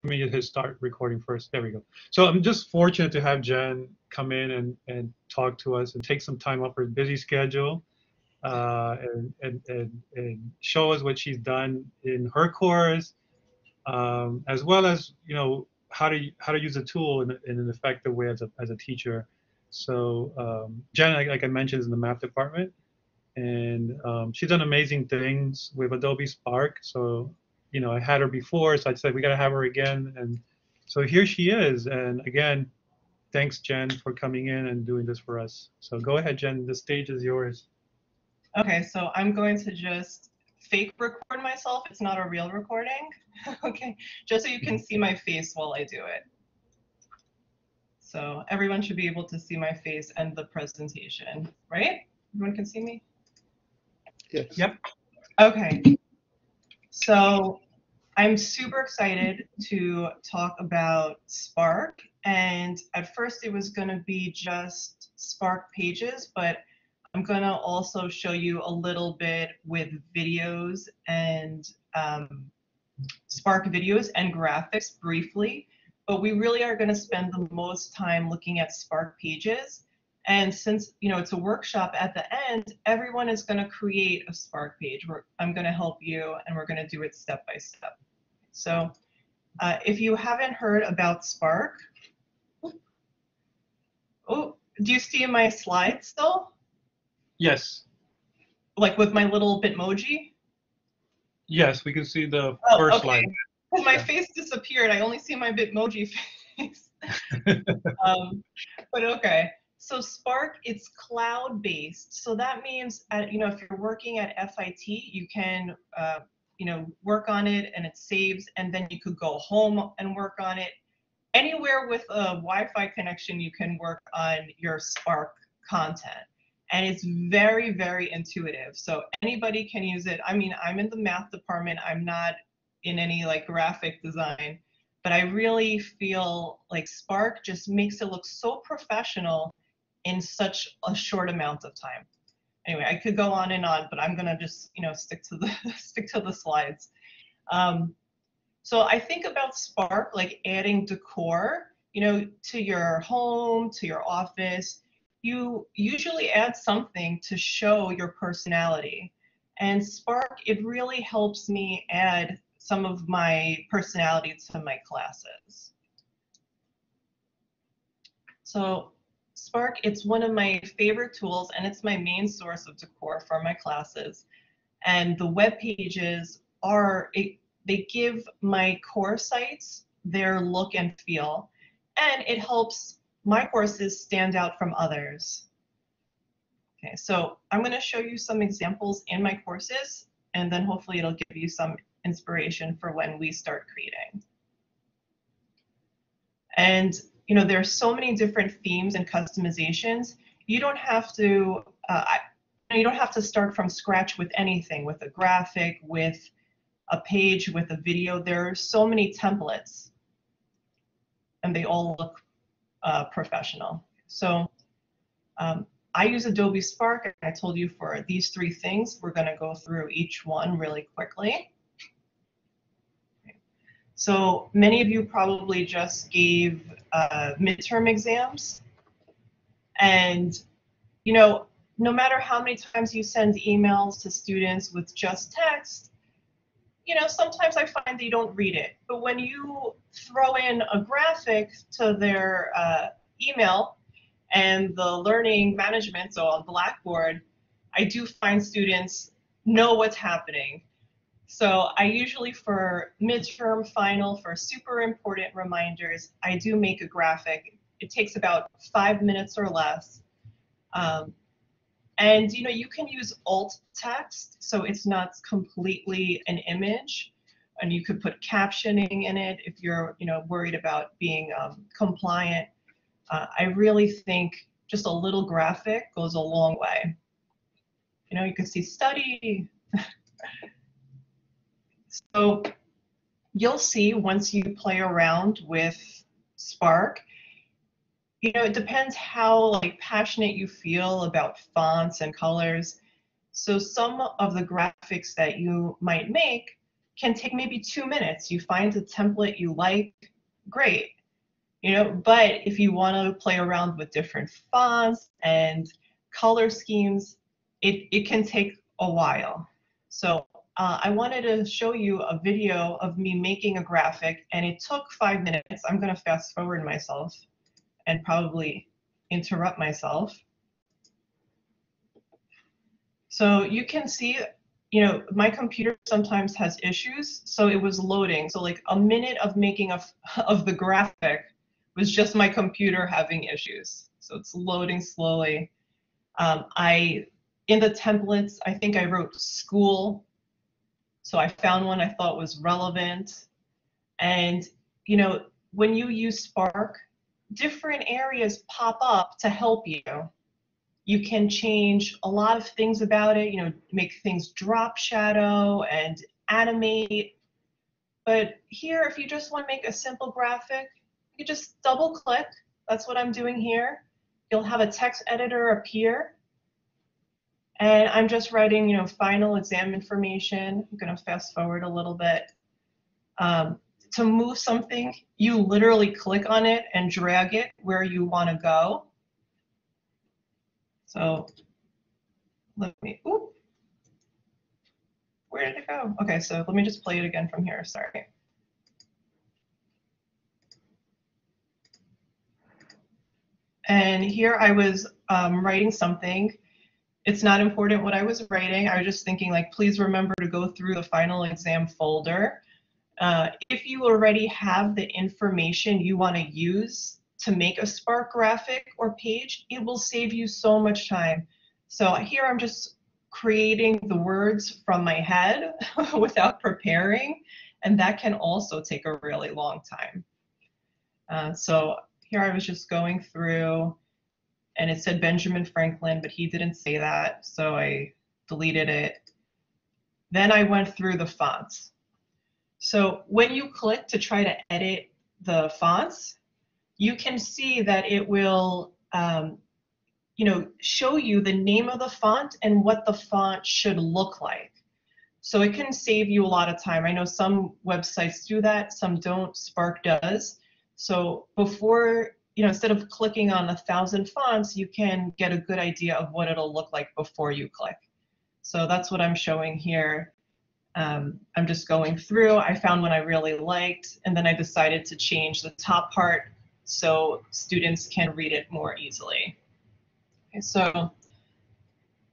let me hit start recording first. There we go. So I'm just fortunate to have Jen come in and talk to us and take some time off her busy schedule and show us what she's done in her course, as well as how to use the tool in an effective way as a teacher. So Jen, like I mentioned, is in the math department, and she's done amazing things with Adobe Spark. So I had her before, so I said we got to have her again, and so here she is. And again, thanks Jen for coming in and doing this for us. So go ahead, Jen. The stage is yours. Okay, so I'm going to just fake record myself. It's not a real recording. Okay, just so you can see my face while I do it. So everyone should be able to see my face and the presentation, right? Everyone can see me? Yes. Yep. Okay. So I'm super excited to talk about Spark. And at first it was going to be just Spark pages, but I'm going to also show you a little bit with videos and Spark videos and graphics briefly. But we really are going to spend the most time looking at Spark pages. And since it's a workshop at the end, everyone is going to create a Spark page. I'm going to help you, and we're going to do it step by step. So if you haven't heard about Spark, oh, do you see my slides still? Yes. Like with my little Bitmoji? Yes, we can see the first slide. Because my face disappeared. I only see my Bitmoji face. But okay. So Spark, it's cloud-based. So that means, if you're working at FIT, you can, work on it and it saves, and then you could go home and work on it. Anywhere with a Wi-Fi connection, you can work on your Spark content. And it's very, very intuitive. So anybody can use it. I mean, I'm in the math department. I'm not in any graphic design, but I really feel like Spark just makes it look so professional in such a short amount of time. Anyway, I could go on and on, but I'm gonna just stick to the slides. So I think about Spark like adding decor, to your home, to your office. You usually add something to show your personality. And Spark, it really helps me add some of my personality to my classes. So Spark, it's one of my favorite tools, and it's my main source of decor for my classes. And the web pages they give my core sites their look and feel, and it helps my courses stand out from others. Okay, so I'm going to show you some examples in my courses, and then hopefully it'll give you some inspiration for when we start creating. And there's so many different themes and customizations. You don't have to start from scratch with anything, with a graphic, with a page, with a video. There are so many templates, and they all look professional. So I use Adobe Spark, and I told you for these three things. We're going to go through each one really quickly. So many of you probably just gave midterm exams, and no matter how many times you send emails to students with just text, sometimes I find they don't read it. But when you throw in a graphic to their email and the learning management, so on Blackboard, I do find students know what's happening. So I usually, for midterm, final, for super important reminders, I do make a graphic. It takes about 5 minutes or less. And you can use alt text, so it's not completely an image, and you could put captioning in it if you're worried about being compliant. I really think just a little graphic goes a long way. You can see study. So you'll see once you play around with Spark, it depends how passionate you feel about fonts and colors. So some of the graphics that you might make can take maybe 2 minutes. You find a template you like, great. But if you want to play around with different fonts and color schemes, it can take a while. So I wanted to show you a video of me making a graphic, and it took 5 minutes. I'm going to fast forward myself and probably interrupt myself. So you can see, my computer sometimes has issues, so it was loading. So like a minute of making of the graphic was just my computer having issues. So it's loading slowly. In the templates, I think I wrote school. So I found one I thought was relevant. And, when you use Spark, different areas pop up to help you. You can change a lot of things about it, make things drop shadow and animate. But here, if you just want to make a simple graphic, you just double click. That's what I'm doing here. You'll have a text editor appear. And I'm just writing, final exam information. I'm going to fast forward a little bit. To move something, you literally click on it and drag it where you want to go. So let me, where did it go? Okay, so let me just play it again from here, sorry. And here I was writing something. It's not important what I was writing. I was just thinking, like, please remember to go through the final exam folder. If you already have the information you want to use to make a Spark graphic or page, it will save you so much time. So here I'm just creating the words from my head without preparing, and that can also take a really long time. So here I was just going through, and it said Benjamin Franklin, but he didn't say that, so I deleted it. Then I went through the fonts. So when you click to try to edit the fonts, you can see that it will show you the name of the font and what the font should look like. So it can save you a lot of time. I know some websites do that, some don't. Spark does. So before, instead of clicking on 1,000 fonts, you can get a good idea of what it'll look like before you click. So that's what I'm showing here. I'm just going through. I found one I really liked, and then I decided to change the top part so students can read it more easily. Okay, so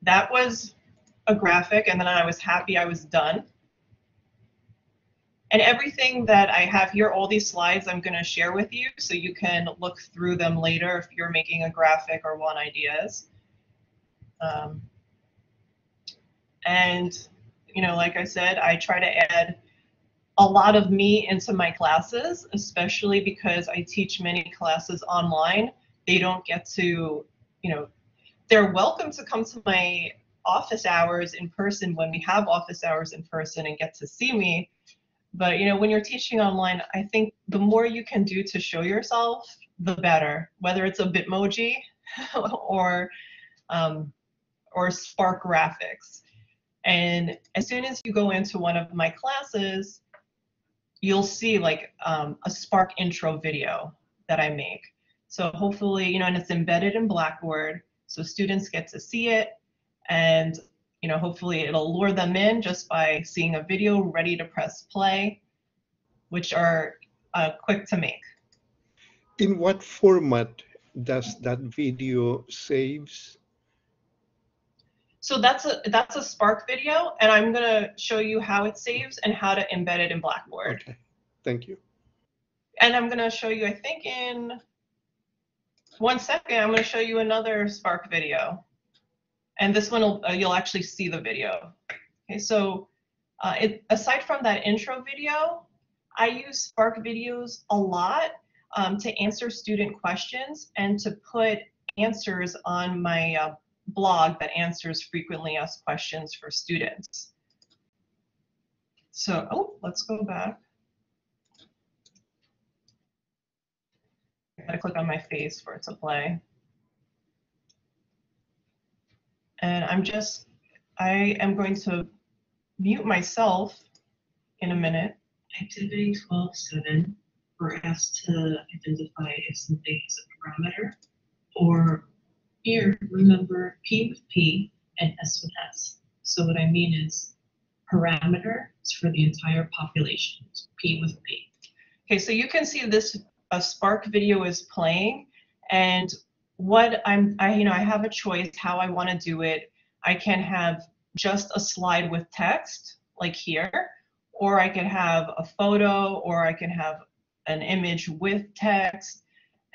that was a graphic, and then I was happy I was done. And everything that I have here, all these slides, I'm going to share with you so you can look through them later if you're making a graphic or want ideas. And, like I said, I try to add a lot of me into my classes, especially because I teach many classes online. They don't get to, they're welcome to come to my office hours in person when we have office hours in person and get to see me. But, when you're teaching online, I think the more you can do to show yourself, the better, whether it's a Bitmoji or Spark graphics. And as soon as you go into one of my classes, you'll see like a Spark intro video that I make. So hopefully, and it's embedded in Blackboard, so students get to see it, and hopefully it'll lure them in just by seeing a video ready to press play, which are quick to make. In what format does that video saves? So that's a Spark video, and I'm gonna show you how it saves and how to embed it in Blackboard. Okay, thank you. And I'm gonna show you, I think in 1 second, I'm gonna show you another Spark video. And this one, you'll actually see the video. Okay, so aside from that intro video, I use Spark videos a lot to answer student questions and to put answers on my blog that answers frequently asked questions for students. So, let's go back. I gotta click on my face for it to play. And I am going to mute myself in a minute. Activity 12.7, we're asked to identify if something is a parameter, or here, remember P with P and S with S. So what I mean is parameter is for the entire population, P with P. Okay, so you can see this Spark video is playing, and what I have a choice how I want to do it. I can have just a slide with text, like here, or I can have a photo, or I can have an image with text.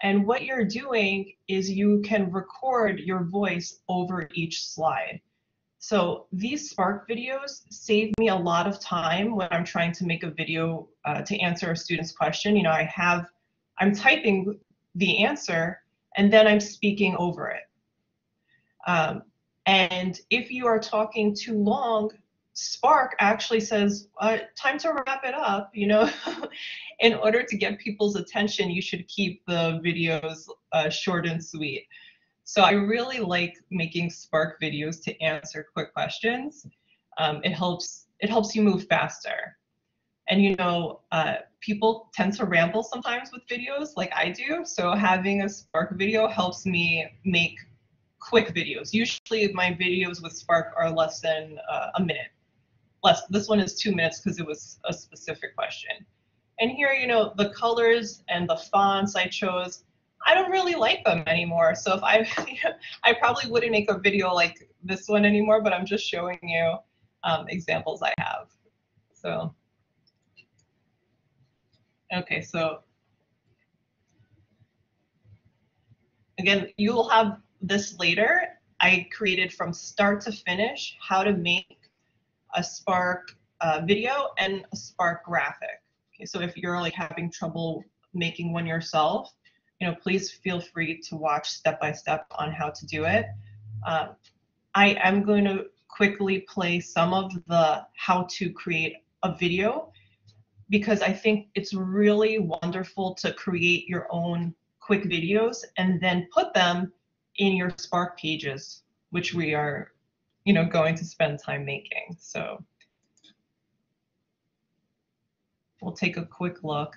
And what you're doing is you can record your voice over each slide. So these Spark videos save me a lot of time when I'm trying to make a video to answer a student's question. You know, I'm typing the answer and then I'm speaking over it. And if you are talking too long, Spark actually says, time to wrap it up, you know. In order to get people's attention, you should keep the videos short and sweet. So I really like making Spark videos to answer quick questions. It helps you move faster. And you know, people tend to ramble sometimes with videos like I do. So having a Spark video helps me make quick videos. Usually my videos with Spark are less than a minute. This one is 2 minutes because it was a specific question. And here, you know, the colors and the fonts I chose, I don't really like them anymore. So if I probably wouldn't make a video like this one anymore, but I'm just showing you examples I have. So, okay, so again, you will have this later. I created from start to finish how to make a Spark video and a Spark graphic. Okay, so if you're like having trouble making one yourself, you know, please feel free to watch step by step on how to do it. I am going to quickly play some of the how to create a video because I think it's really wonderful to create your own quick videos and then put them in your Spark pages, which we are, you know, going to spend time making. So we'll take a quick look.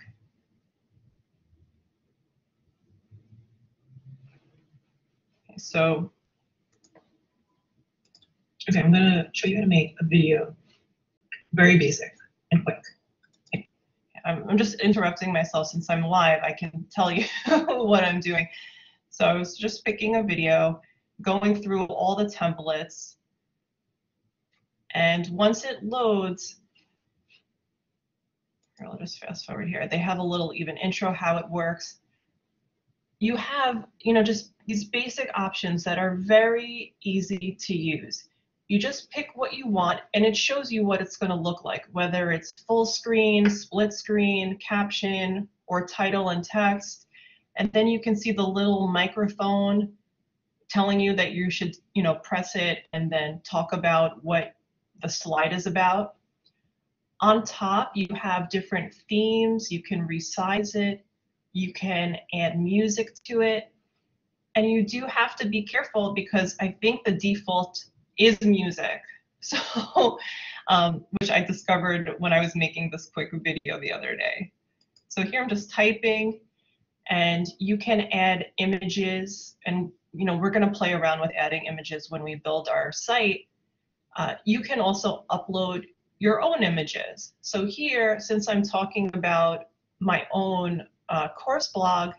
Okay, so, okay, I'm gonna show you how to make a video, very basic and quick. I'm just interrupting myself since I'm live. I can tell you what I'm doing. So I was just picking a video, going through all the templates, and once it loads, I'll just fast forward here. They have a little even intro how it works. You have, you know, just these basic options that are very easy to use. You just pick what you want and it shows you what it's going to look like, whether it's full screen, split screen, caption, or title and text. And then you can see the little microphone telling you that you should, you know, press it and then talk about what the slide is about. On top, you have different themes. You can resize it. You can add music to it. And you do have to be careful because I think the default is music. So, which I discovered when I was making this quick video the other day. So here I'm just typing and you can add images and, you know, we're going to play around with adding images when we build our site. You can also upload your own images. So here, since I'm talking about my own course blog,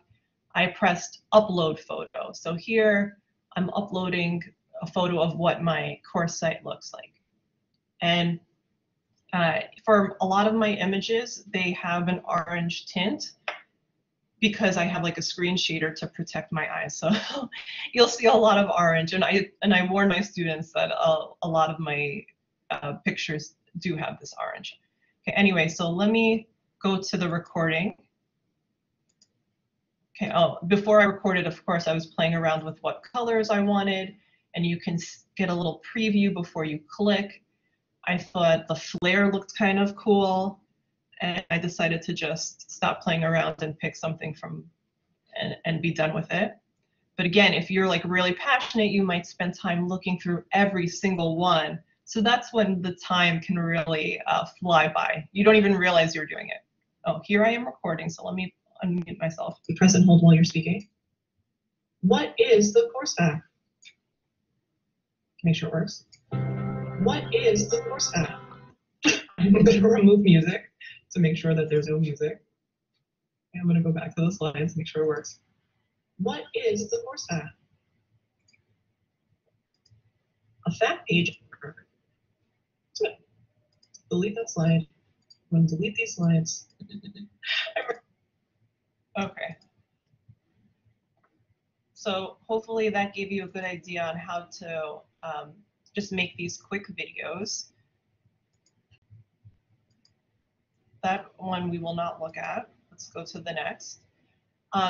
I pressed upload photo. So here I'm uploading a photo of what my course site looks like. And for a lot of my images, they have an orange tint because I have like a screen shader to protect my eyes. So you'll see a lot of orange. And I warn my students that a lot of my pictures do have this orange. Okay, anyway, so let me go to the recording. Okay, oh, before I recorded, of course, I was playing around with what colors I wanted, and you can get a little preview before you click. I thought the flare looked kind of cool, and I decided to just stop playing around and pick something from and be done with it. But again, if you're like really passionate, you might spend time looking through every single one. So that's when the time can really fly by. You don't even realize you're doing it. Oh, here I am recording, so let me unmute myself. You press and hold while you're speaking. What is the course path? Make sure it works. What is the course path? I'm going to remove music to make sure that there's no music. I'm going to go back to the slides, make sure it works. What is the course path? A fact page. So, delete that slide. I'm going to delete these slides. Okay. So hopefully that gave you a good idea on how to just make these quick videos. That one we will not look at. Let's go to the next.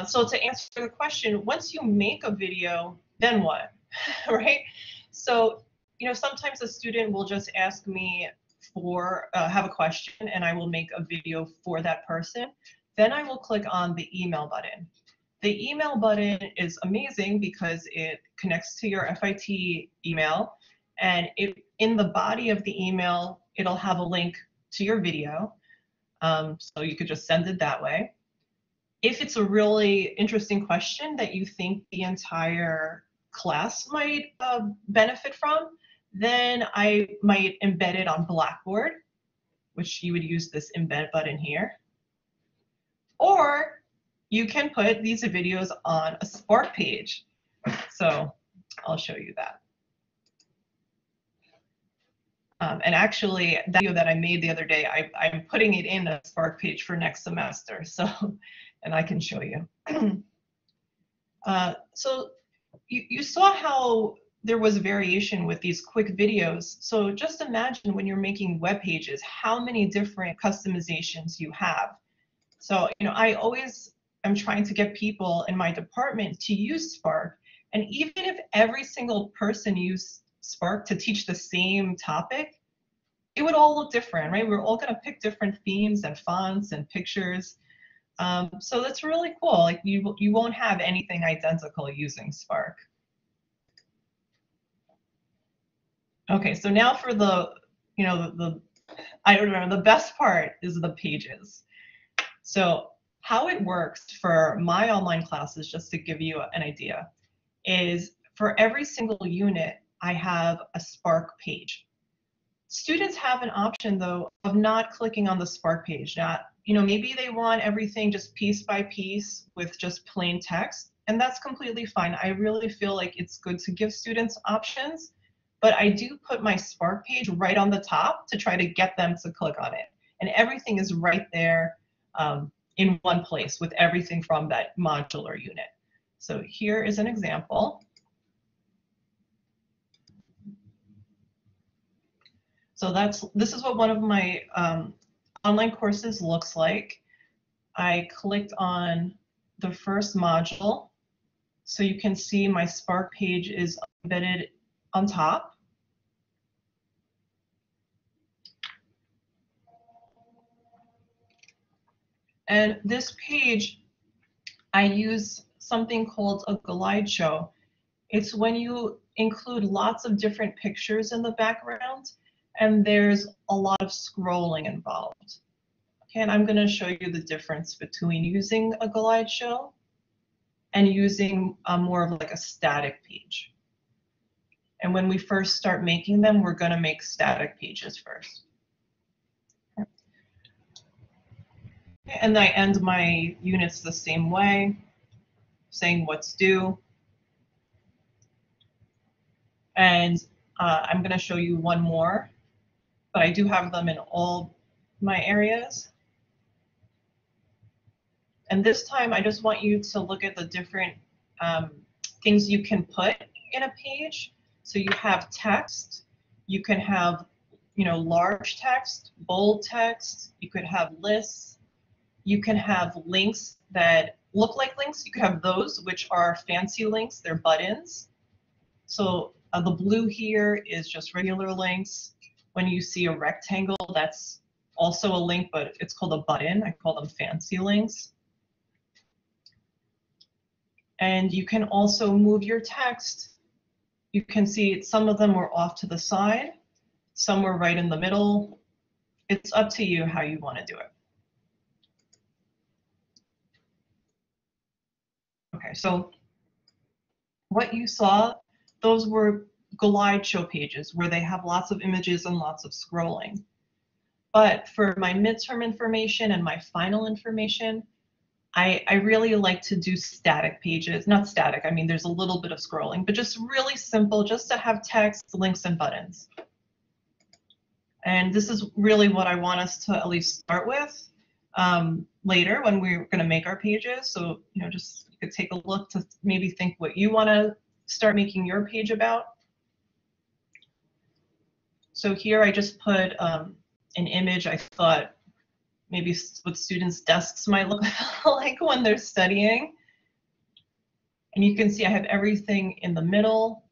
So to answer the question, once you make a video, then what, right? So, you know, sometimes a student will just ask me for, have a question, and I will make a video for that person. Then I will click on the email button. The email button is amazing because it connects to your FIT email, and in the body of the email, it'll have a link to your video. So you could just send it that way. If it's a really interesting question that you think the entire class might benefit from, then I might embed it on Blackboard, which you would use this embed button here. Or you can put these videos on a Spark page. So I'll show you that. And actually, that video that I made the other day, I'm putting it in a Spark page for next semester. So, and I can show you. So you saw how there was variation with these quick videos. So just imagine when you're making web pages, how many different customizations you have. So, you know, I always am trying to get people in my department to use Spark. And even if every single person used Spark to teach the same topic, it would all look different, right? We're all going to pick different themes and fonts and pictures. So that's really cool. Like you won't have anything identical using Spark. Okay, so now for the, you know, I don't remember, the best part is the pages. So how it works for my online classes, just to give you an idea, is for every single unit, I have a Spark page. Students have an option, though, of not clicking on the Spark page. Not, you know, maybe they want everything just piece by piece with just plain text, and that's completely fine. I really feel like it's good to give students options, but I do put my Spark page right on the top to try to get them to click on it. And everything is right there in one place with everything from that modular unit. So here is an example. So this is what one of my online courses looks like. I clicked on the first module, so you can see my Spark page is embedded on top. And this page, I use something called a slideshow. It's when you include lots of different pictures in the background, and there's a lot of scrolling involved. Okay, and I'm going to show you the difference between using a slideshow and using more of like a static page. And when we first start making them, we're going to make static pages first. Okay, and I end my units the same way, saying what's due. And I'm going to show you one more, but I do have them in all my areas. And this time, I just want you to look at the different things you can put in a page. So you have text, you can have, you know, large text, bold text, you could have lists, you can have links that look like links. You could have those, which are fancy links, they're buttons. So the blue here is just regular links. When you see a rectangle, that's also a link, but it's called a button. I call them fancy links. And you can also move your text. You can see some of them are off to the side. somewhere right in the middle. It's up to you how you want to do it. Okay, so what you saw, those were slideshow pages where they have lots of images and lots of scrolling. But for my midterm information and my final information, I really like to do static pages. Not static, I mean there's a little bit of scrolling, but just really simple, just to have text, links, and buttons. And this is really what I want us to at least start with later when we're going to make our pages. So, you know, just you could take a look to maybe think what you want to start making your page about. So here I just put an image I thought maybe what students' desks might look like when they're studying. And you can see I have everything in the middle,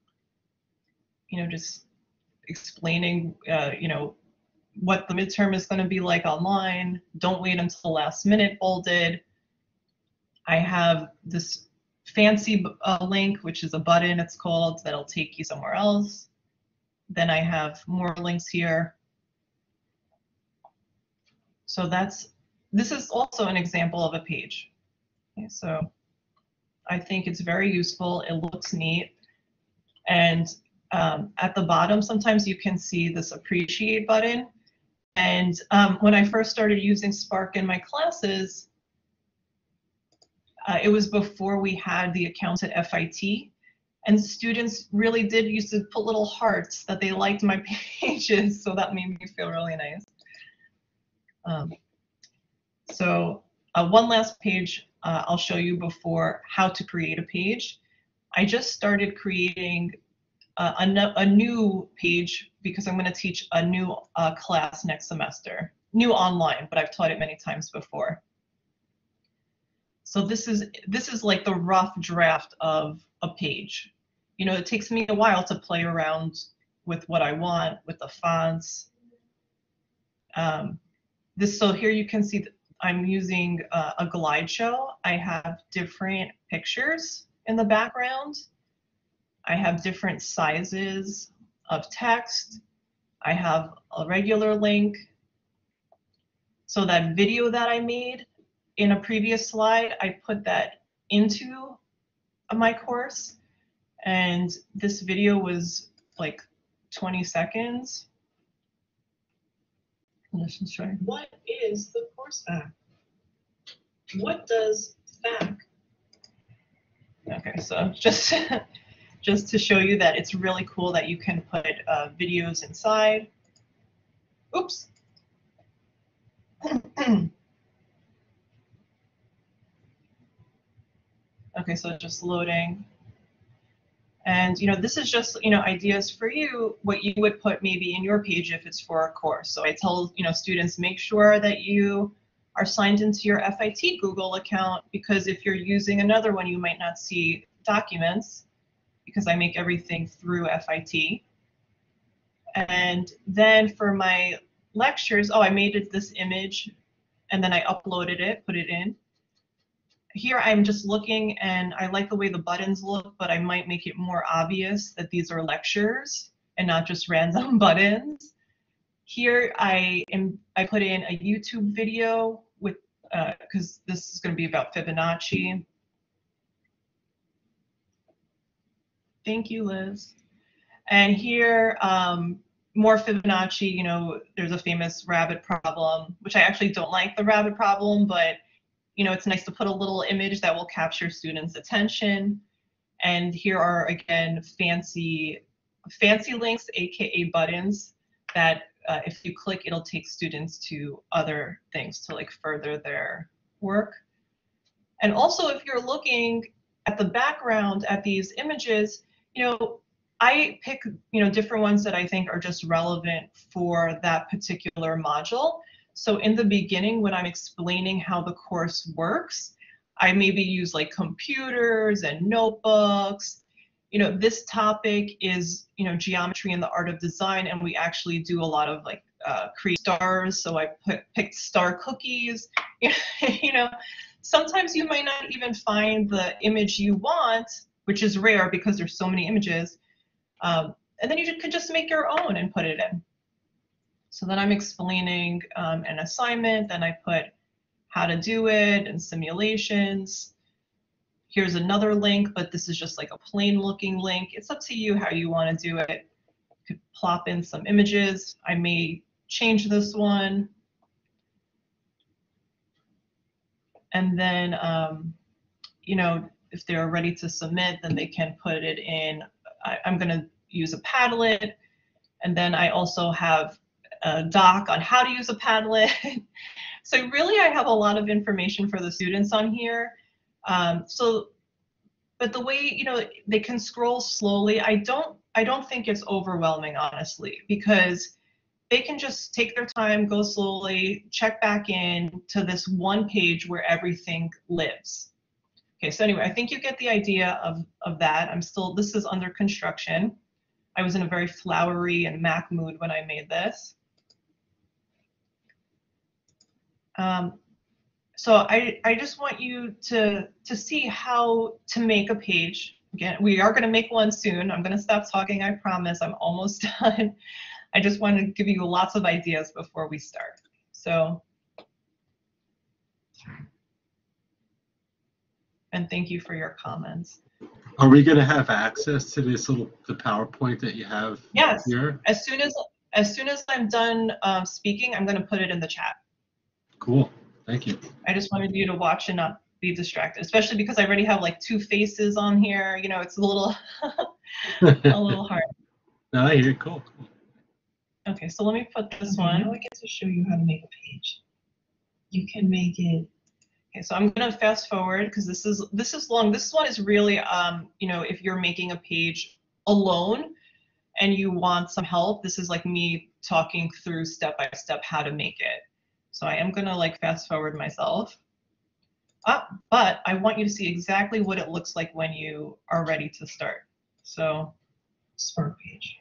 you know, just explaining, you know, what the midterm is going to be like online. Don't wait until the last minute, bolded. I have this fancy link, which is a button, it's called, that'll take you somewhere else. Then I have more links here. So this is also an example of a page. Okay, so I think it's very useful. It looks neat. And at the bottom, sometimes you can see this appreciate button. And when I first started using Spark in my classes, it was before we had the account at FIT. And students really did used to put little hearts that they liked my pages. So that made me feel really nice. So one last page I'll show you before how to create a page. I just started creating a new page because I'm going to teach a new class next semester. New online, but I've taught it many times before. So this is like the rough draft of a page. You know, it takes me a while to play around with what I want, with the fonts. So here you can see that I'm using a glide show. I have different pictures in the background. I have different sizes of text. I have a regular link. So that video that I made in a previous slide, I put that into my course. And this video was like 20 seconds. What is the course FAQ? What does FAQ? Okay, so just to show you that it's really cool that you can put videos inside. Oops. Okay, so just loading. And, you know, this is just, you know, ideas for you, what you would put maybe in your page if it's for a course. So I tell, you know, students, make sure that you are signed into your FIT Google account, because if you're using another one, you might not see documents, because I make everything through FIT. And then for my lectures, oh, I made this image and then I uploaded it, put it in. Here I'm just looking and I like the way the buttons look, but I might make it more obvious that these are lectures and not just random buttons. Here I put in a YouTube video with, because this is going to be about Fibonacci. Thank you, Liz. And here, more Fibonacci, you know, there's a famous rabbit problem, which I actually don't like the rabbit problem, but you know, it's nice to put a little image that will capture students' attention. And here are, again, fancy links, aka buttons, that if you click, it'll take students to other things to like further their work. And also, if you're looking at the background at these images, you know, I pick, you know, different ones that I think are just relevant for that particular module. So in the beginning, when I'm explaining how the course works, I maybe use like computers and notebooks. You know, this topic is, you know, geometry and the art of design, and we actually do a lot of like create stars. So I picked star cookies. You know, sometimes you might not even find the image you want, which is rare because there's so many images. And then you could just make your own and put it in. So then I'm explaining an assignment, then I put how to do it and simulations. Here's another link, but this is just like a plain looking link. It's up to you how you want to do it. You could plop in some images. I may change this one. And then, you know, if they're ready to submit, then they can put it in. I'm going to use a Padlet. And then I also have a doc on how to use a Padlet. So really, I have a lot of information for the students on here. But the way, you know, they can scroll slowly, I don't think it's overwhelming, honestly, because they can just take their time, go slowly, check back in to this one page where everything lives. Okay, so anyway, I think you get the idea of that. This is under construction. I was in a very flowery and Mac mood when I made this. So I just want you to see how to make a page. Again, we are going to make one soon. I'm going to stop talking, I promise. I'm almost done. I just want to give you lots of ideas before we start. So, and thank you for your comments. Are we going to have access to this the PowerPoint that you have here? As soon as I'm done speaking, I'm going to put it in the chat. Cool. Thank you. I just wanted you to watch and not be distracted, especially because I already have like 2 faces on here. You know, it's a little a little hard. No, I hear. Cool. Okay, so let me put this Okay, one. now I get to show you how to make a page. You can make it. Okay, so I'm gonna fast forward because this is long. This one is really you know, if you're making a page alone and you want some help, this is like me talking through step by step how to make it. So I am gonna like fast forward myself. But I want you to see exactly what it looks like when you are ready to start. So Spark page.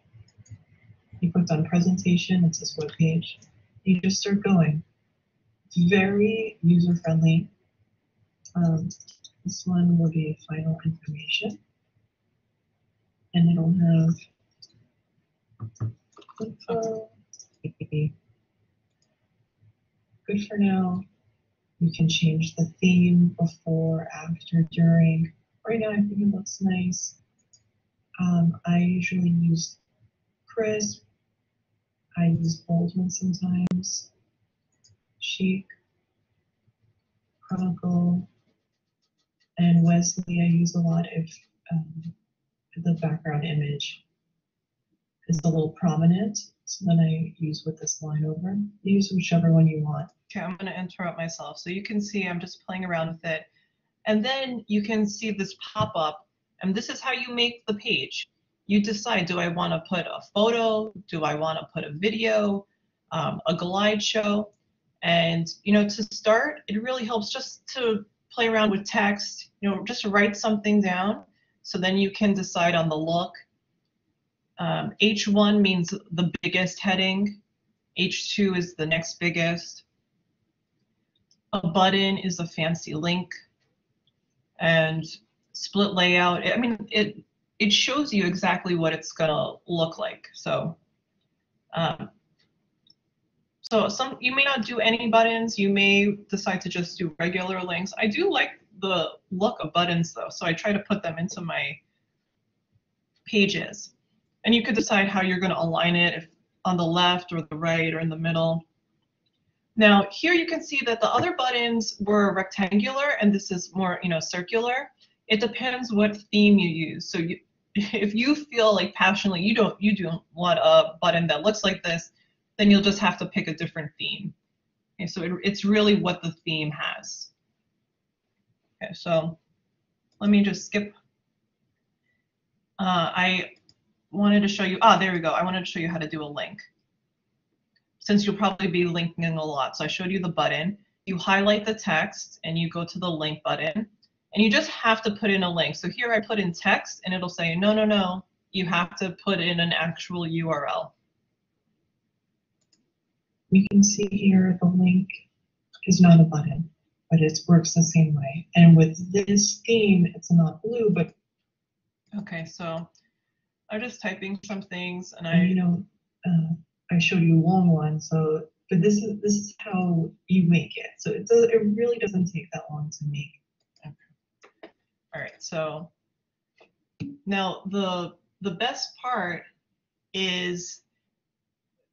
You click on presentation, it says web page. You just start going. It's very user friendly. This one will be final information. And it'll have info. Good for now. You can change the theme before, after, during. Right now I think it looks nice. I usually use crisp. I use bold ones sometimes. Chic, Chronicle, and Wesley I use a lot if the background image is a little prominent. So then I use with this line over. Use whichever one you want. okay, I'm gonna interrupt myself. So you can see I'm just playing around with it. And then you can see this pop up, and this is how you make the page. You decide, do I want to put a photo? Do I want to put a video, a glide show? And, you know, to start, it really helps just to play around with text, you know, just write something down. So then you can decide on the look. H1 means the biggest heading. H2 is the next biggest. A button is a fancy link. And split layout, I mean, it shows you exactly what it's gonna look like. So, you may not do any buttons. You may decide to just do regular links. I do like the look of buttons though, so I try to put them into my pages. And you could decide how you're gonna align it, if on the left or the right or in the middle. Now here you can see that the other buttons were rectangular and this is more, you know, circular. It depends what theme you use. So if you feel like passionately you don't want a button that looks like this, then you'll just have to pick a different theme. Okay, so it's really what the theme has. Okay, so let me just skip. I wanted to show you, there we go. I wanted to show you how to do a link. Since you'll probably be linking a lot. So I showed you the button. You highlight the text and you go to the link button and you just have to put in a link. So here I put in text and it'll say, no, no, no, you have to put in an actual URL. You can see here the link is not a button, but it works the same way. And with this theme, it's not blue, but okay, so I'm just typing some things and you know, I showed you a long one, so but this is how you make it. So it really doesn't take that long to make. Okay. All right. So now the best part is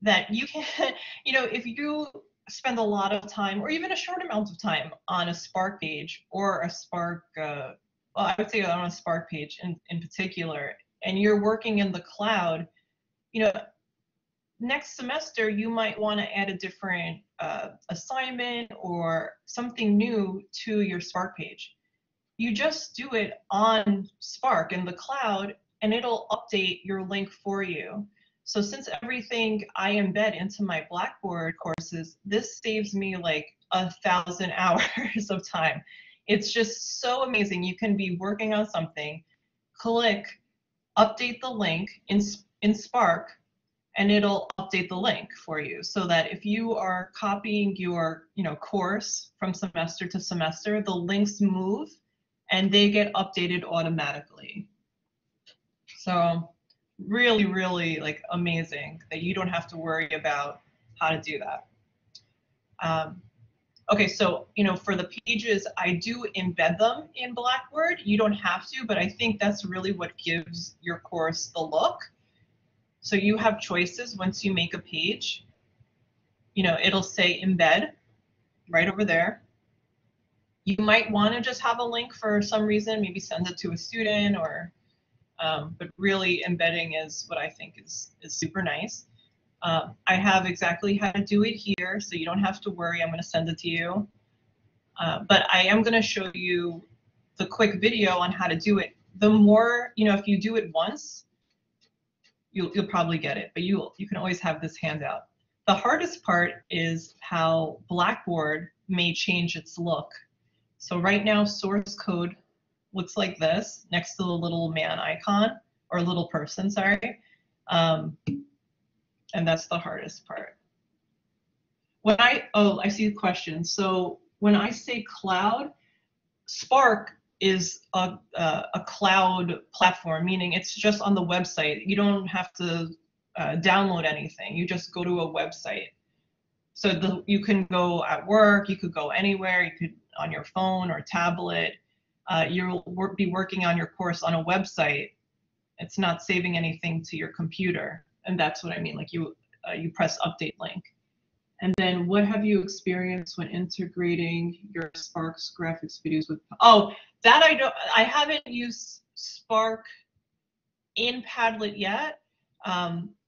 that you can, you know, if you spend a lot of time or even a short amount of time on a Spark page or a Spark, well, I would say on a Spark page in particular, and you're working in the cloud, you know, next semester you might want to add a different assignment or something new to your Spark page. You just do it on Spark in the cloud and it'll update your link for you. So since everything I embed into my Blackboard courses, this saves me like 1,000 hours of time. It's just so amazing. You can be working on something, click, update the link in Spark, and it'll update the link for you so that if you are copying your course from semester to semester, the links move and they get updated automatically. So really, really like amazing that you don't have to worry about how to do that. Okay, so for the pages, I do embed them in Blackboard. You don't have to, but I think that's really what gives your course the look. So you have choices once you make a page. It'll say embed right over there. You might want to just have a link for some reason, maybe send it to a student or, but really embedding is what I think is super nice. I have exactly how to do it here, so you don't have to worry. I'm going to send it to you. But I am going to show you the quick video on how to do it. The more, if you do it once, you'll probably get it, but you can always have this handout. The hardest part is how Blackboard may change its look. So right now, source code looks like this next to the little man icon, or little person, sorry. And that's the hardest part. When I see the question. So when I say cloud, Spark is a cloud platform, meaning it's just on the website. You don't have to download anything. You just go to a website. So you can go at work, you could go anywhere, you could on your phone or tablet. You'll be working on your course on a website. It's not saving anything to your computer. And that's what I mean, like you press update link. And then what have you experienced when integrating your Spark's graphics videos with, that I haven't used Spark in Padlet yet.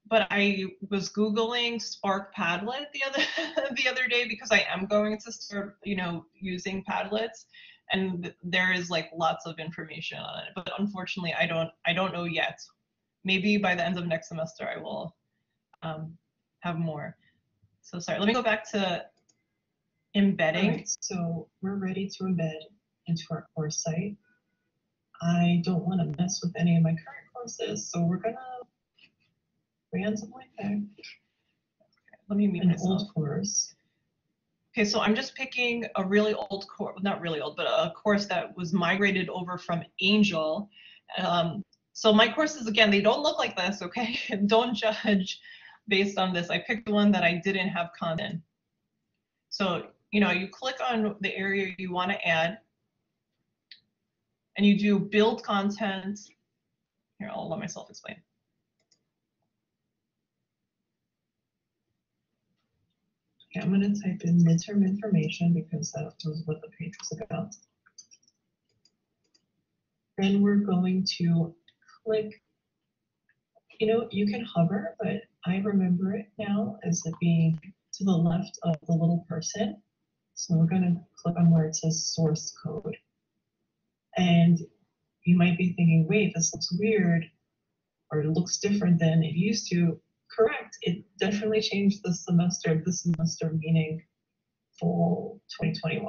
But I was Googling Spark Padlet the other day because I am going to start, using Padlets, and there is like lots of information on it. But unfortunately, I don't know yet. Maybe by the end of next semester, I will have more. So sorry. Let me go back to embedding. Right, so we're ready to embed into our course site. I don't want to mess with any of my current courses, so we're gonna brand something like that. Let me mute an myself. old course. Okay, so I'm just picking a really old course, not really old, but a course that was migrated over from Angel. So my courses, again, they don't look like this, okay? Don't judge based on this. I picked one that I didn't have content. So, you click on the area you want to add, and you do build content. Here, I'll let myself explain. Okay, I'm going to type in midterm information because that was what the page was about. Then we're going to click, you can hover, but I remember it now as it being to the left of the little person. So we're going to click on where it says source code. And you might be thinking, wait, this looks weird, or it looks different than it used to. Correct, it definitely changed this semester meaning fall 2021.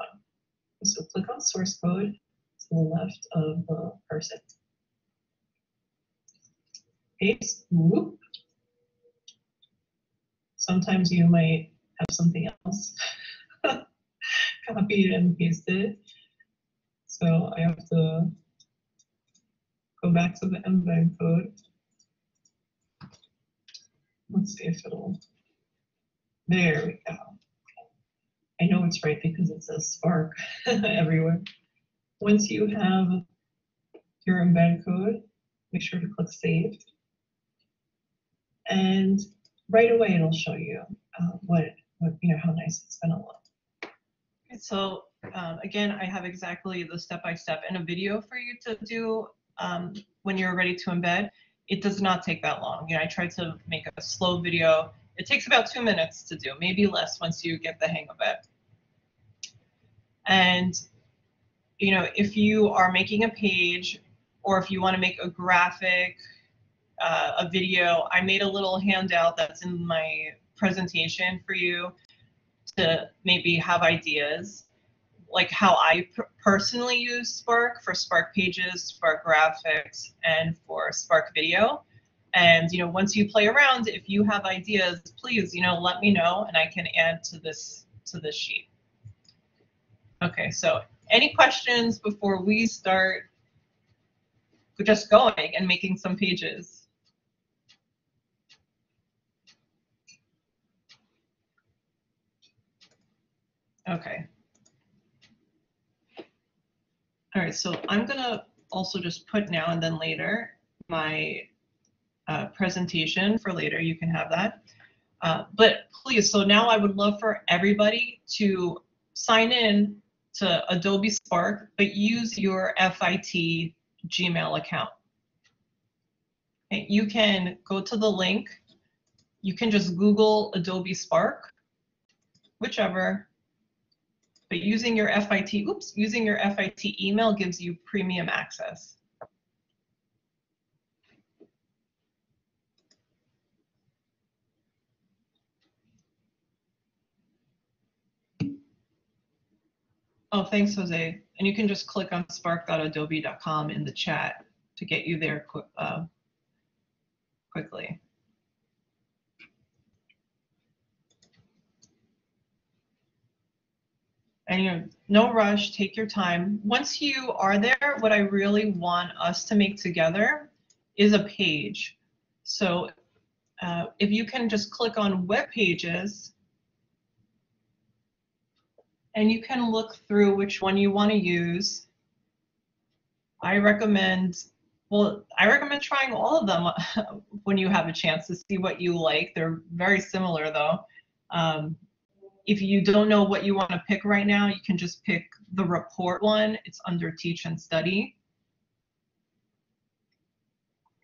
So click on source code to the left of the person. Paste, whoop. Sometimes you might have something else copied and pasted. So I have to go back to the embed code. Let's see if it'll There we go. I know it's right because it says Spark everywhere. Once you have your embed code, make sure to click Save. And right away it'll show you what how nice it's gonna look. Okay, so again, I have exactly the step-by-step and a video for you to do when you're ready to embed. It does not take that long. I tried to make a slow video. It takes about 2 minutes to do, maybe less once you get the hang of it. And if you are making a page, or if you want to make a graphic, a video, I made a little handout that's in my presentation for you to maybe have ideas, like how I personally use Spark for Spark pages, Spark graphics, and for Spark video. And once you play around, if you have ideas, please let me know, and I can add to this sheet. Okay, so any questions before we start just going and making some pages? Okay. All right, so I'm gonna also just put now and then later my presentation for later. You can have that. But please, so now I would love for everybody to sign in to Adobe Spark, but use your FIT Gmail account. Okay, you can go to the link. You can just Google Adobe Spark, whichever. But using your FIT email gives you premium access. Oh, thanks, Jose. And you can just click on spark.adobe.com in the chat to get you there quickly. And no rush, take your time. Once you are there, what I really want us to make together is a page. So if you can just click on web pages, and you can look through which one you want to use. I recommend trying all of them when you have a chance to see what you like. They're very similar though. If you don't know what you want to pick right now, you can just pick the report one. It's under Teach and Study.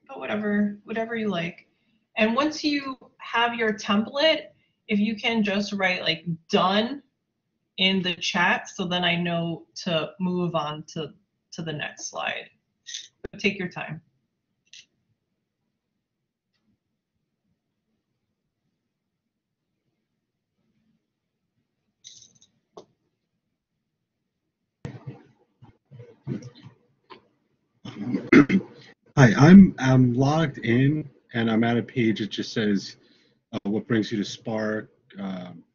But whatever you like. And once you have your template, if you can just write like done in the chat, so then I know to move on to the next slide. Take your time. Hi, I'm logged in, and I'm at a page that just says what brings you to Spark,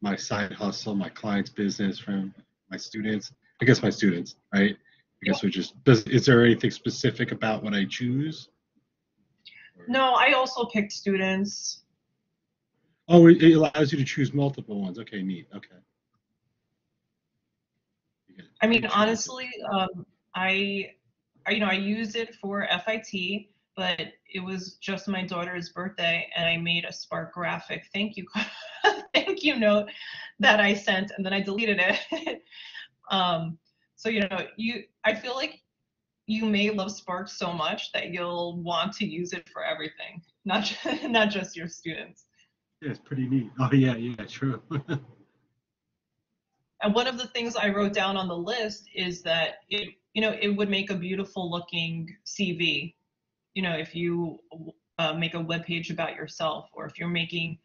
my side hustle, my client's business, from my students. I guess my students, right? I guess we just. Is there anything specific about what I choose? No, I also picked students. Oh, it allows you to choose multiple ones. Okay, neat. Okay. I mean, honestly, I use it for FIT, but it was just my daughter's birthday, and I made a Spark graphic thank you note that I sent, and then I deleted it. So I feel like you may love Spark so much that you'll want to use it for everything, not just your students. Yeah, it's pretty neat. Oh yeah, true. And one of the things I wrote down on the list is that it would make a beautiful looking CV. If you make a web page about yourself, or if you're making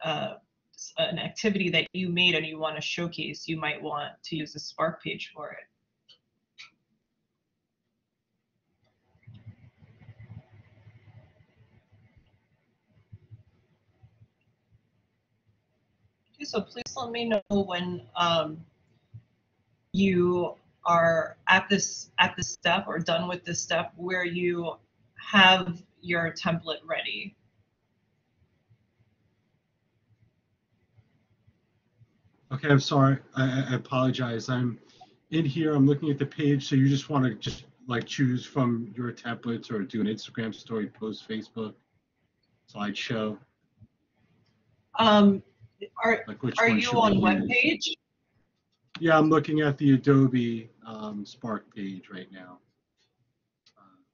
an activity that you made and you want to showcase, you might want to use a Spark page for it. Okay, so please let me know when you are at this step or done with this step where you have your template ready. Okay, I'm sorry. I apologize. I'm in here. I'm looking at the page. So you just want to just like choose from your templates or do an Instagram story, post, Facebook, slideshow. Are Like which are one you should we on use? Webpage? Yeah, I'm looking at the Adobe Spark page right now.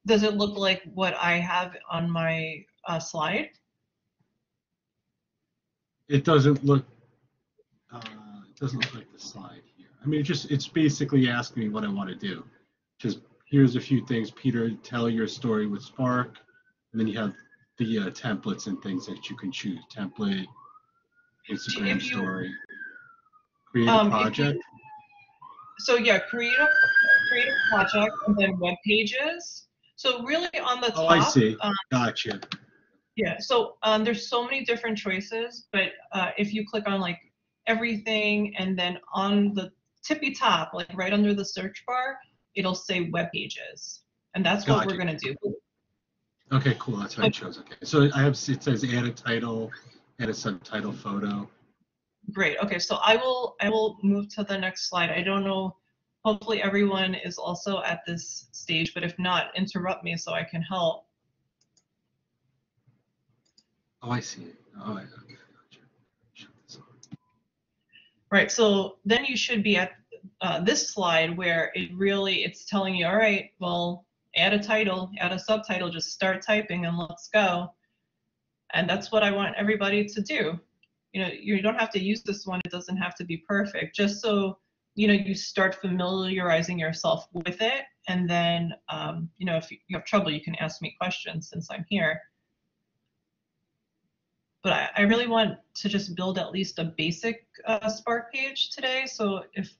Does it look like what I have on my slide? It doesn't look. It doesn't look like the slide here. I mean, it's basically asking me what I want to do. Just here's a few things, Peter. Tell your story with Spark, and then you have the templates and things that you can choose. Template, Instagram If you story, create a if project. you so yeah, create a project and then web pages. So really on the Oh, I top, see. Gotcha. yeah. So there's so many different choices, but if you click on like everything and then on the tippy top, like right under the search bar, it'll say web pages, and that's what we're Gotcha. gonna do. Okay, cool. That's what I chose. Okay, so I have it says add a title, add a subtitle photo. Great. Okay, so I will move to the next slide. I don't know. Hopefully everyone is also at this stage, but if not, interrupt me so I can help. Oh, I see it. Oh, okay. Gotcha. Shut this off. Right. So then you should be at this slide where it's telling you, all right, well, add a title, add a subtitle, just start typing and let's go. And that's what I want everybody to do. You know, you don't have to use this one. It doesn't have to be perfect. Just so, you know, you start familiarizing yourself with it. And then, you know, if you have trouble, you can ask me questions since I'm here. But I really want to just build at least a basic Spark page today. So if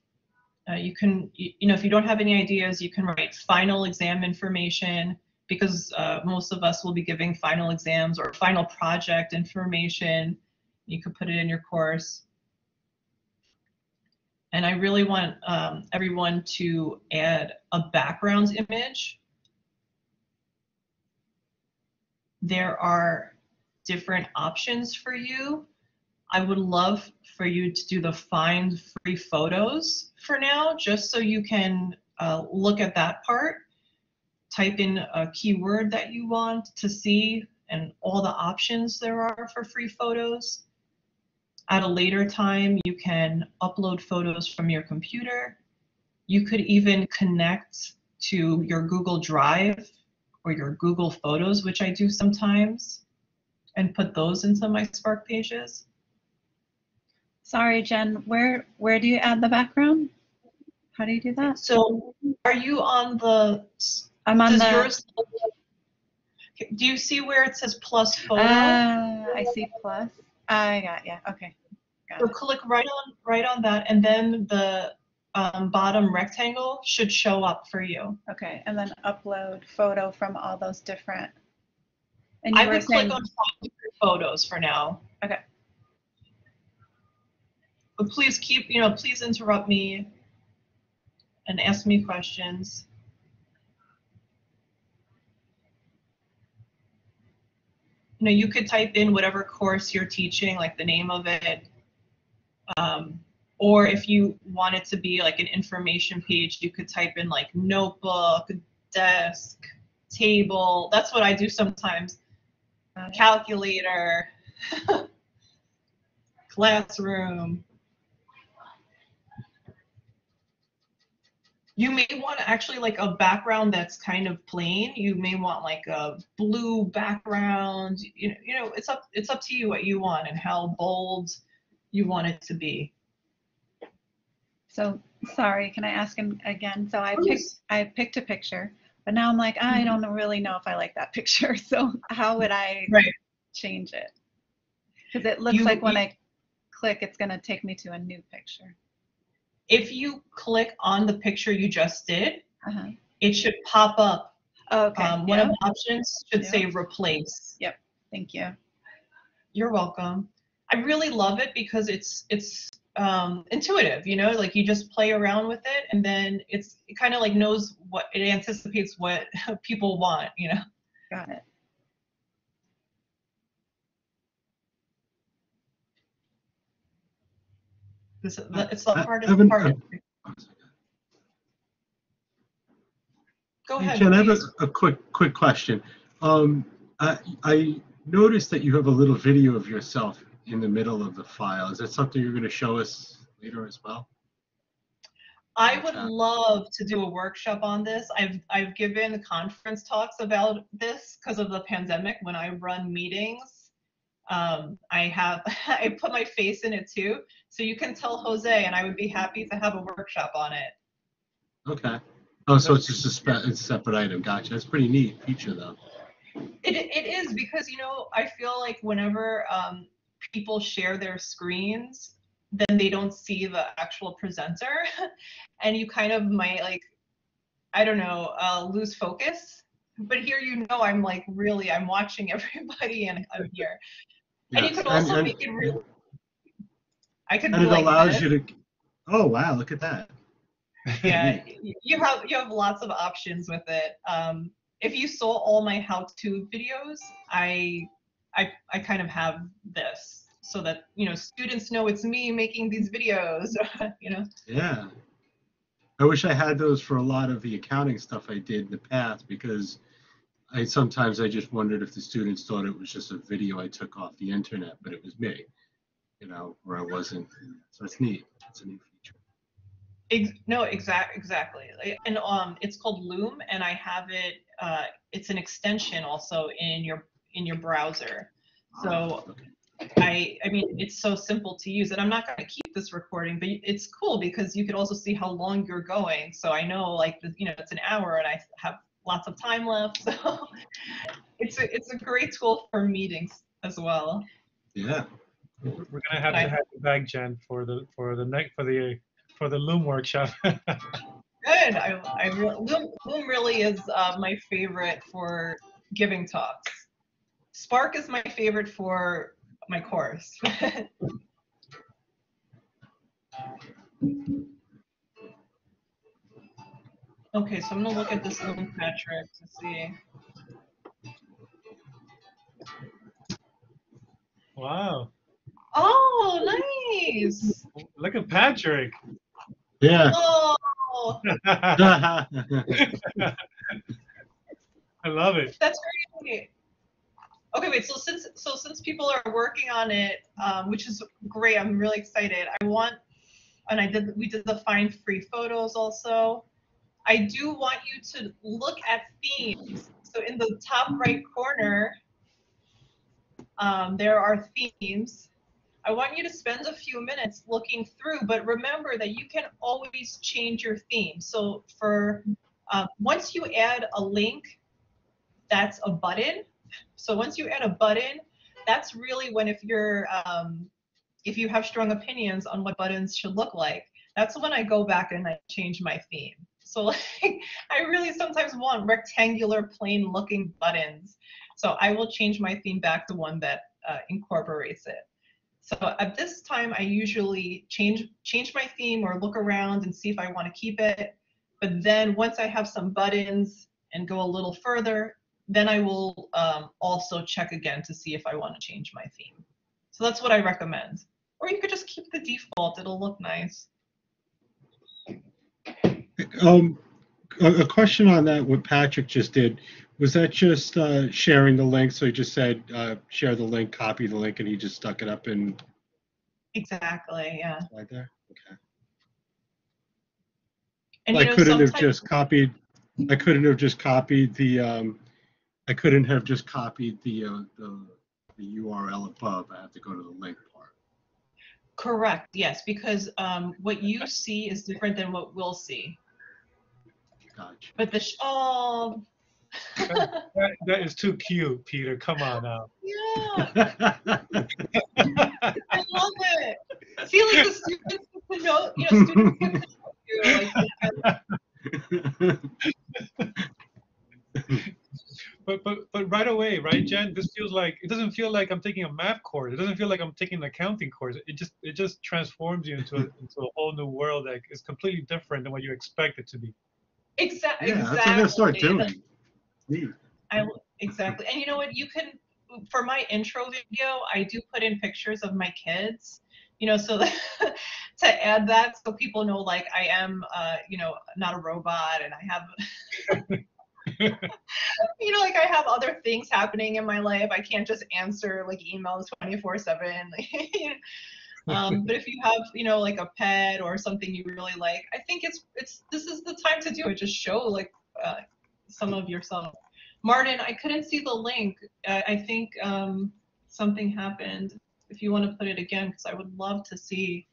you can, you know, if you don't have any ideas, you can write final exam information, because most of us will be giving final exams or final project information. You could put it in your course. And I really want everyone to add a background image. There are different options for you. I would love for you to do the find free photos for now, just so you can look at that part, type in a keyword that you want to see and all the options there are for free photos. At a later time, you can upload photos from your computer. You could even connect to your Google Drive or your Google Photos, which I do sometimes, and put those into my Spark pages. Sorry, Jen, where do you add the background? How do you do that? So are you on the, I'm on does the, yours, do you see where it says plus photo? I see plus. I got, yeah, okay. So click right on that, and then the bottom rectangle should show up for you. Okay, and then upload photo from all those different. And I you were would saying, click on photos for now. okay. But please keep, you know, please interrupt me and ask me questions. You know, you could type in whatever course you're teaching, like the name of it. Or if you want it to be like an information page, you could type in like notebook, desk, table. That's what I do sometimes. Calculator, classroom. You may want actually like a background that's kind of plain. You may want like a blue background. You know, it's up to you what you want and how bold you want it to be. So sorry, can I ask him again? So I picked a picture, but now I'm like, I Mm-hmm. don't really know if I like that picture. So how would I change it? Because it looks like when I click, it's going to take me to a new picture. If you click on the picture you just did, it should pop up. Okay. One of the options should say replace. Yep. Thank you. You're welcome. I really love it because it's intuitive, you know, like you just play around with it, and then it kind of like knows what it anticipates what people want, you know. Got it. It's the I hardest haven't- part. Go Hey, ahead. Jen, I have Please. a quick question. I noticed that you have a little video of yourself in the middle of the file. Is that something you're going to show us later as well? I would love to do a workshop on this. I've given conference talks about this because of the pandemic. When I run meetings, I put my face in it too. So you can tell Jose, and I would be happy to have a workshop on it. Okay. Oh, so it's just it's a separate item. Gotcha. That's pretty neat feature, though. It is because, you know, I feel like whenever people share their screens, then they don't see the actual presenter, and you kind of might, like, I don't know, lose focus. But here, you know, I'm like really, I'm watching everybody, and I'm here. And you Yes. could also And make it really. I could and do it like allows this. you to. Oh wow! Look at that. Yeah, you have lots of options with it. If you saw all my how-to videos, I kind of have this so that, you know, students know it's me making these videos. You know. Yeah. I wish I had those for a lot of the accounting stuff I did in the past, because sometimes I just wondered if the students thought it was just a video I took off the internet, but it was me, you know, where I wasn't. So it's neat. It's a neat feature. No, exactly. And it's called Loom, and I have it. It's an extension also in your browser. So Okay. I mean, it's so simple to use, and I'm not going to keep this recording, but it's cool because you could also see how long you're going. So I know, like, you know, it's an hour, and I have lots of time left. So it's a great tool for meetings as well. Yeah. We're gonna have to have you back, Jen, for the Loom workshop. Good. Loom really is my favorite for giving talks. Spark is my favorite for my course. Okay, so I'm gonna look at this Loom, Patrick, to see. Wow. Oh, nice. Look at Patrick. Yeah. Oh. I love it. That's great. Okay, wait. So since people are working on it, which is great, I'm really excited. We did the find free photos also. I do want you to look at themes. So in the top right corner, there are themes. I want you to spend a few minutes looking through, but remember that you can always change your theme. So for once you add a link, that's a button. So once you add a button, that's really when, if you have strong opinions on what buttons should look like, that's when I go back and I change my theme. So like, I really sometimes want rectangular, plain looking buttons. So I will change my theme back to one that incorporates it. So at this time, I usually change my theme or look around and see if I want to keep it. But then once I have some buttons and go a little further, then I will also check again to see if I want to change my theme. So that's what I recommend. Or you could just keep the default. It'll look nice. A question on that, what Patrick just did, was that just sharing the link? So he just said, share the link, copy the link, and he just stuck it up in. Exactly, yeah. Right there? Okay. And I couldn't have just copied the I couldn't have just copied the URL above. I have to go to the link part. Correct, yes, because what you see is different than what we'll see. Gotcha. But that is too cute, Peter. Come on now. Yeah. I love it. See, like, the students get to know, students get to know you. But right away, right, Jen? It doesn't feel like I'm taking a math course. It doesn't feel like I'm taking an accounting course. It just transforms you into a whole new world that is completely different than what you expect it to be. Exactly. Yeah, that's what I'm gonna start doing. Exactly. And you know what? You can, for my intro video, I do put in pictures of my kids, so to add that so people know like I am, not a robot and I have, like I have other things happening in my life. I can't just answer like emails 24/7. But if you have, like a pet or something you really like, I think this is the time to do it. Just show like some of yourself. Martin, I couldn't see the link. I think something happened. If you want to put it again, because I would love to see.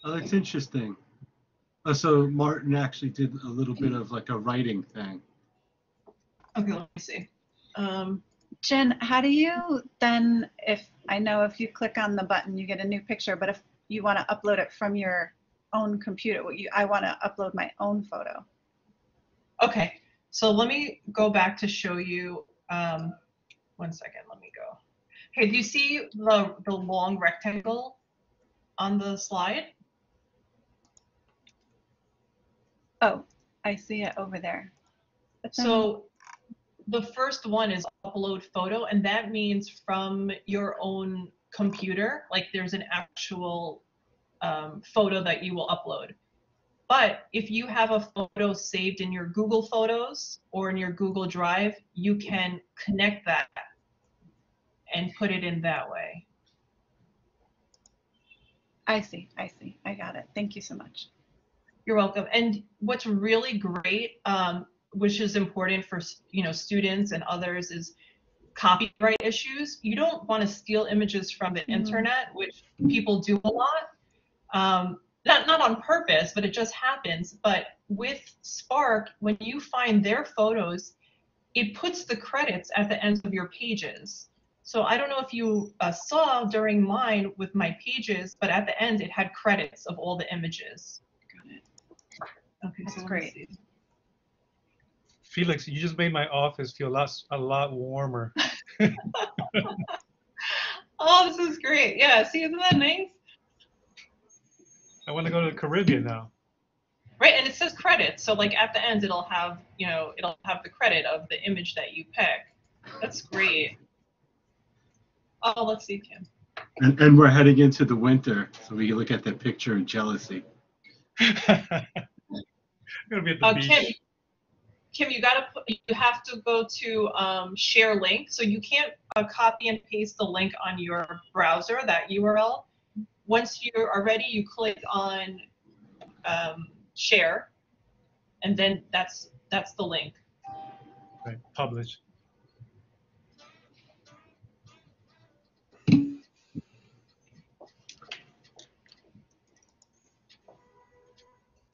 Oh, that's interesting. So Martin actually did a little bit of like a writing thing. Okay, let me see. Jen, how do you then, if you click on the button, you get a new picture, but if you want to upload it from your own computer, I want to upload my own photo. Okay, so let me go back to show you. 1 second, let me go. Okay, do you see the long rectangle on the slide? Oh, I see it over there. So the first one is upload photo, and that means from your own computer, like there's an actual photo that you will upload. But if you have a photo saved in your Google Photos or in your Google Drive, you can connect that and put it in that way. I see. I got it. Thank you so much. You're welcome. And what's really great, which is important for students and others, is copyright issues. You don't want to steal images from the internet, which people do a lot. Not on purpose, but it just happens. But with Spark, when you find their photos, it puts the credits at the end of your pages. So I don't know if you saw during mine with my pages, but at the end it had credits of all the images. Okay, that's so great. Felix, you just made my office feel a lot warmer. Oh, this is great. Yeah, see, isn't that nice? I want to go to the Caribbean now. Right, and it says credits, so like at the end it'll have, it'll have the credit of the image that you pick. That's great. Oh, let's see, Kim. And we're heading into the winter, so we can look at that picture in jealousy. I'm gonna be at the beach. Kim, you have to go to share link. So you can't copy and paste the link on your browser, that URL. Once you are ready, you click on share, and then that's the link. Right, publish.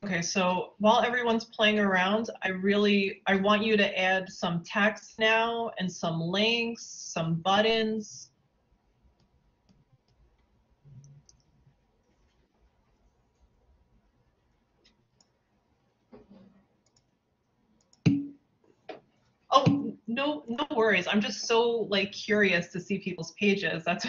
Okay, so while everyone's playing around, I want you to add some text now and some links, some buttons. Oh, no worries. I'm just so like curious to see people's pages. That's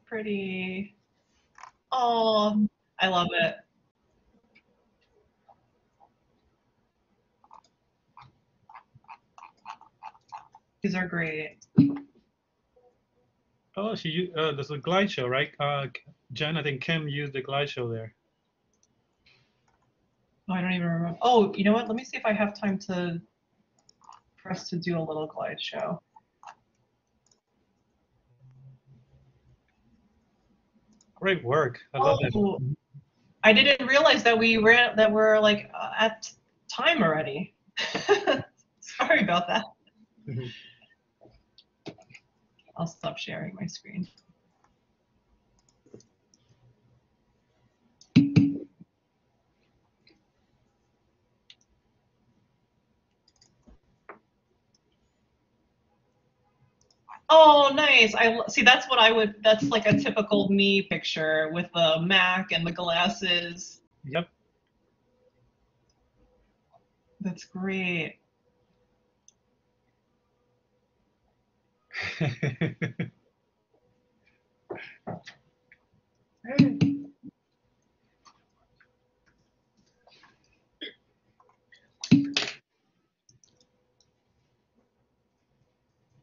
pretty. Oh, I love it. These are great. Oh, there's a glide show, right? Jen, I think Kim used the glide show there. Oh, I don't even remember. Oh, you know what? Let me see if I have time for us to do a little glide show. Great work. I love it. I didn't realize that we're like at time already. Sorry about that. I'll stop sharing my screen. Oh, nice. I see. That's like a typical me picture with the Mac and the glasses. Yep. That's great.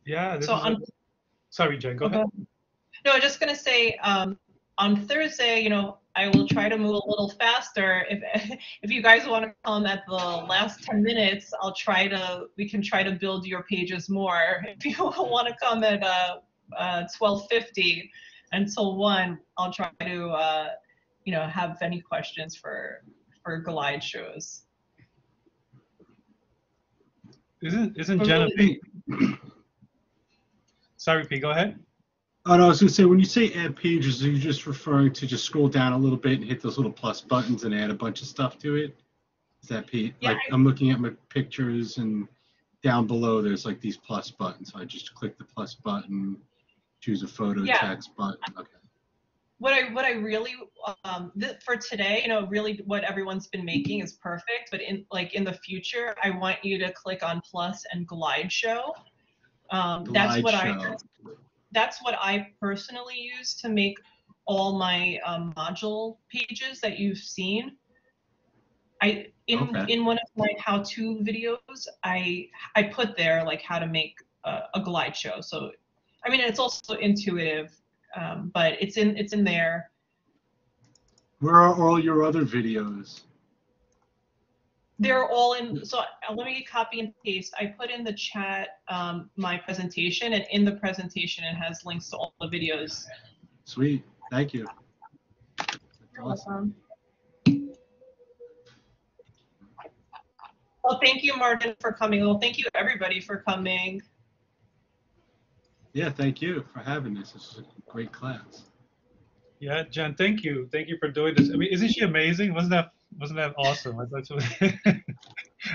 Yeah, this So is sorry, Jen, go ahead. No, I'm just gonna say, on Thursday, I will try to move a little faster. If you guys want to come at the last 10 minutes, we can try to build your pages more. If you want to come at 12:50 until 1, I'll try to have any questions for glide shows. Isn't Jen a big... Sorry, P, go ahead. Oh, no, I was going to say, when you say add pages, are you just referring to just scroll down a little bit and hit those little plus buttons and add a bunch of stuff to it? Is that, Pete? Yeah, like, I'm looking at my pictures, and down below there's like these plus buttons. So I just click the plus button, choose a photo text button. Okay. What I really for today, really what everyone's been making is perfect. But in the future, I want you to click on plus and glide show. That's what I personally use to make all my module pages that you've seen. In one of my how-to videos, I put there like how to make a glide show. So, I mean, it's also intuitive, but it's in there. Where are all your other videos? They're all in. So let me copy and paste. I put in the chat my presentation, and in the presentation it has links to all the videos. Sweet, thank you. You're welcome. Well, thank you, Martin, for coming. Well, thank you, everybody, for coming. Yeah, thank you for having this. This is a great class. Yeah, Jen, thank you. Thank you for doing this. I mean, isn't she amazing? Wasn't that awesome? I thought she was...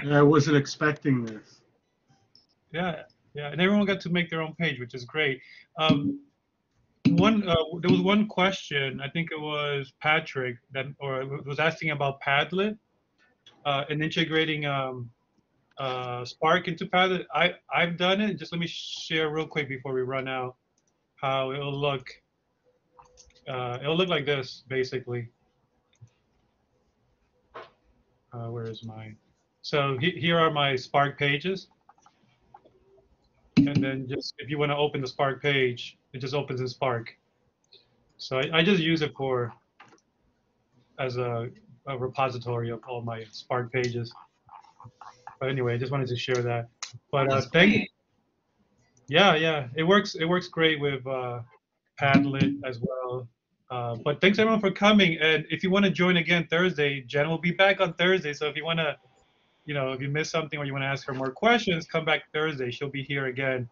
Yeah, I wasn't expecting this. Yeah, and everyone got to make their own page, which is great. There was one question, I think it was Patrick, was asking about Padlet and integrating Spark into Padlet. I've done it. Just let me share real quick before we run out how it'll look. It'll look like this, basically. Where is mine? So here are my Spark pages. And then just if you want to open the Spark page, it just opens in Spark. So I just use it as a repository of all my Spark pages. But anyway, I just wanted to share that. But yeah, it works great with Padlet as well. But thanks everyone for coming. And if you want to join again Thursday, Jen will be back on Thursday. So if you want to, if you missed something or you want to ask her more questions, come back Thursday. She'll be here again.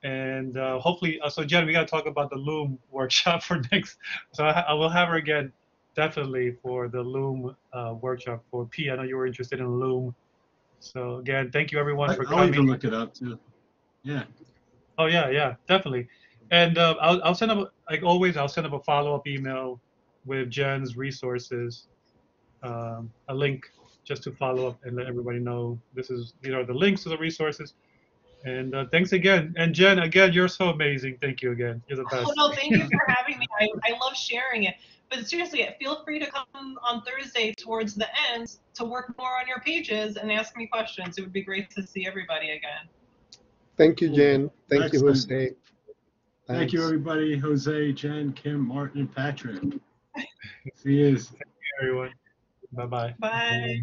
And hopefully, so Jen, we got to talk about the Loom workshop for next. So I will have her again, definitely, for the Loom workshop for P. I know you were interested in Loom. So again, thank you everyone for coming. I'll even look it up too. Yeah. Oh yeah, definitely. And I'll send up, like always, I'll send up a follow-up email with Jen's resources, a link just to follow up and let everybody know these are the links to the resources. And thanks again. And Jen, again, you're so amazing. Thank you again. You're the best. Oh, no, thank you for having me. I love sharing it. But seriously, feel free to come on Thursday towards the end to work more on your pages and ask me questions. It would be great to see everybody again. Thank you, Jen. Thank you, Excellent. Jose. Thank you, everybody. Jose, Jen, Kim, Martin, and Patrick. See you. Thank you, everyone. Bye-bye. Bye.